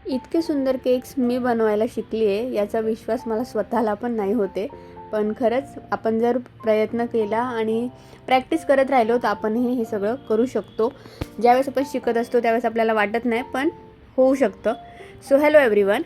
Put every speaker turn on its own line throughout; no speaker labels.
इतके सुंदर केक्स मी बनवायला शिकली आहे याचा विश्वास मला स्वतःला पण नाही होते. पण खरंच आपण जर प्रयत्न केला आणि प्रॅक्टिस करत राहिलो तर आपणही हे सगळं करू शकतो. ज्यावेळेस आपण शिकत असतो त्यावेळेस आपल्याला वाटत नाही, पण होऊ शकतं. सो हॅलो एव्हरीवन,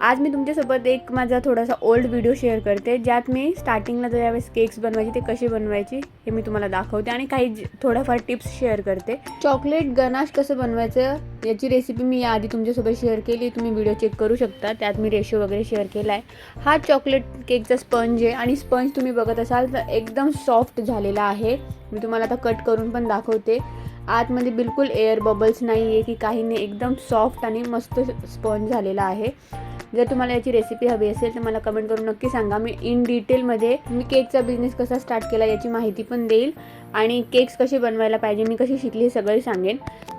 आज मी तुमच्यासोबत एक माझा थोडासा ओल्ड व्हिडिओ शेअर करते, ज्यात मी स्टार्टिंगला ज्यावेळेस केक्स बनवायचे ते कसे बनवायचे हे मी तुम्हाला दाखवते आणि काही थोड्याफार टिप्स शेअर करते. चॉकलेट गनाश कसं बनवायचं याची रेसिपी मी याआधी तुमच्यासोबत शेअर केली, तुम्ही व्हिडिओ चेक करू शकता. त्यात मी रेशो वगैरे शेअर केला आहे. हा चॉकलेट केकचा स्पंज आहे आणि स्पंज तुम्ही बघत असाल तर एकदम सॉफ्ट झालेला आहे. मी तुम्हाला आता कट करून पण दाखवते. आतमध्ये बिलकुल एअर बबल्स नाही आहे की काही नाही, एकदम सॉफ्ट आणि मस्त स्पंज झालेला आहे. जर तुम्हाला याची रेसिपी हवी असेल तर मला कमेंट करून नक्की सांगा. मी इन डिटेलमध्ये मी केकचा बिझनेस कसा स्टार्ट केला याची माहिती पण देईल आणि केक्स कसे बनवायला पाहिजे, मी कशी शिकली हे सगळं सांगेन.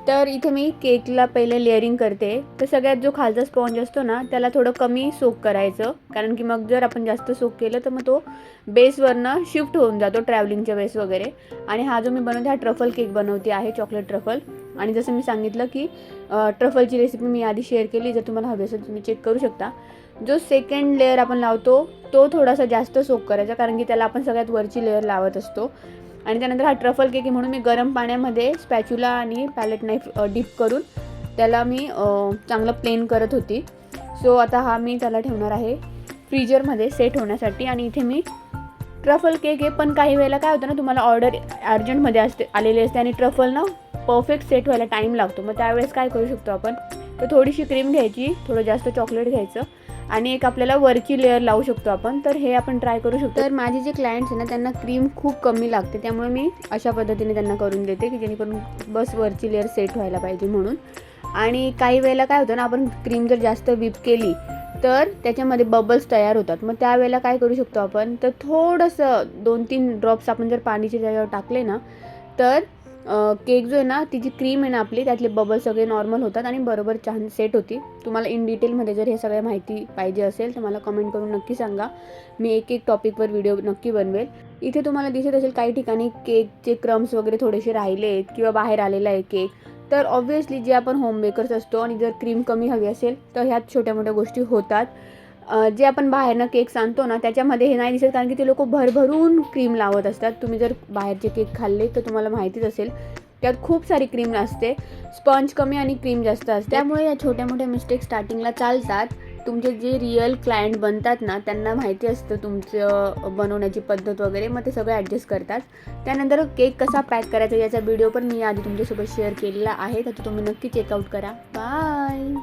तर इथे मी केकला पहिले लेअरिंग करते. तर सगळ्यात जो खालचा स्पॉन्ज असतो ना त्याला थोडं कमी सोक करायचं, कारण की मग जर आपण जास्त सोक केलं तर मग तो बेसवरनं शिफ्ट होऊन जातो, ट्रॅव्हलिंगच्या वेळेस वगैरे. आणि हा जो मी बनवते हा ट्रफल केक बनवते आहे, चॉकलेट ट्रफल. आणि जसं मी सांगितलं की ट्रफलची रेसिपी मी आधी शेअर केली, जर तुम्हाला हवी असेल तुम्ही चेक करू शकता. जो सेकंड लेअर आपण लावतो तो थोडासा जास्त सोक करायचा, कारण की त्याला आपण सगळ्यात वरची लेअर लावत असतो. आणि त्यानंतर हा ट्रफल केक आहे म्हणून मी गरम पाण्यामध्ये स्पॅच्युला आणि पॅलेट नाईफ डीप करून त्याला मी चांगलं प्लेन करत होती. सो आता हा मी त्याला ठेवणार आहे फ्रीजरमध्ये सेट होण्यासाठी. आणि इथे मी ट्रफल केक आहे, पण काही वेळेला काय होतं ना, तुम्हाला ऑर्डर अर्जंटमध्ये आलेली असते आणि ट्रफल ना परफेक्ट सेट व्हायला टाईम लागतो. मग त्यावेळेस काय करू शकतो आपण, तर थोडीशी क्रीम घ्यायची, थोडं जास्त चॉकलेट घ्यायचं आणि एक आपल्याला वरची लेअर लावू शकतो आपण. तर हे आपण ट्राय करू शकतो. तर माझे जे क्लायंट्स आहे ना त्यांना क्रीम खूप कमी लागते, त्यामुळे मी अशा पद्धतीने त्यांना करून देते की जेणेकरून बस वरची लेअर सेट व्हायला पाहिजे म्हणून. आणि काही वेळेला काय होतं ना, आपण क्रीम जर जास्त व्हिप केली तर त्याच्यामध्ये बबल्स तयार होतात. मग त्यावेळेला काय करू शकतो आपण, तर थोडंसं 2-3 ड्रॉप्स आपण जर पाणीचे त्याच्यावर टाकले ना तर केक जो आहे ना, ती जी क्रीम आहे ना आपली, त्यातले बबल सगळे नॉर्मल होतात आणि बरोबर छान सेट होती. तुम्हाला इन डिटेलमध्ये जर हे सगळ्या माहिती पाहिजे असेल तर मला कमेंट करून नक्की सांगा. मी एक एक टॉपिकवर व्हिडिओ नक्की बनवेल. इथे तुम्हाला दिसत असेल काही ठिकाणी केकचे क्रम्स वगैरे थोडेसे राहिले आहेत किंवा बाहेर आलेला आहे केक. तर ऑब्व्हियसली जे आपण होम बेकर्स असतो आणि जर क्रीम कमी हवी असेल तर ह्यात छोट्या मोठ्या गोष्टी होतात. जे आपण बाहेरनं केक्स आणतो ना त्याच्यामध्ये हे नाही दिसत, कारण की ते लोक भरभरून क्रीम लावत असतात. तुम्ही जर बाहेरचे केक खाल्ले तर तुम्हाला माहितीच असेल त्यात खूप सारी क्रीम असते, स्पंज कमी आणि क्रीम जास्त असते. त्यामुळे या छोट्या मोठ्या मिस्टेक स्टार्टिंगला चालतात. तुमचे जे रिअल क्लायंट बनतात ना त्यांना माहिती असतं तुमचं बनवण्याची पद्धत वगैरे, मग ते सगळं ॲडजस्ट करतात. त्यानंतर केक कसा पॅक करायचा याचा व्हिडिओ पण मी आधी तुमच्यासोबत शेअर केलेला आहे, तर तुम्ही नक्की चेकआउट करा. बाय.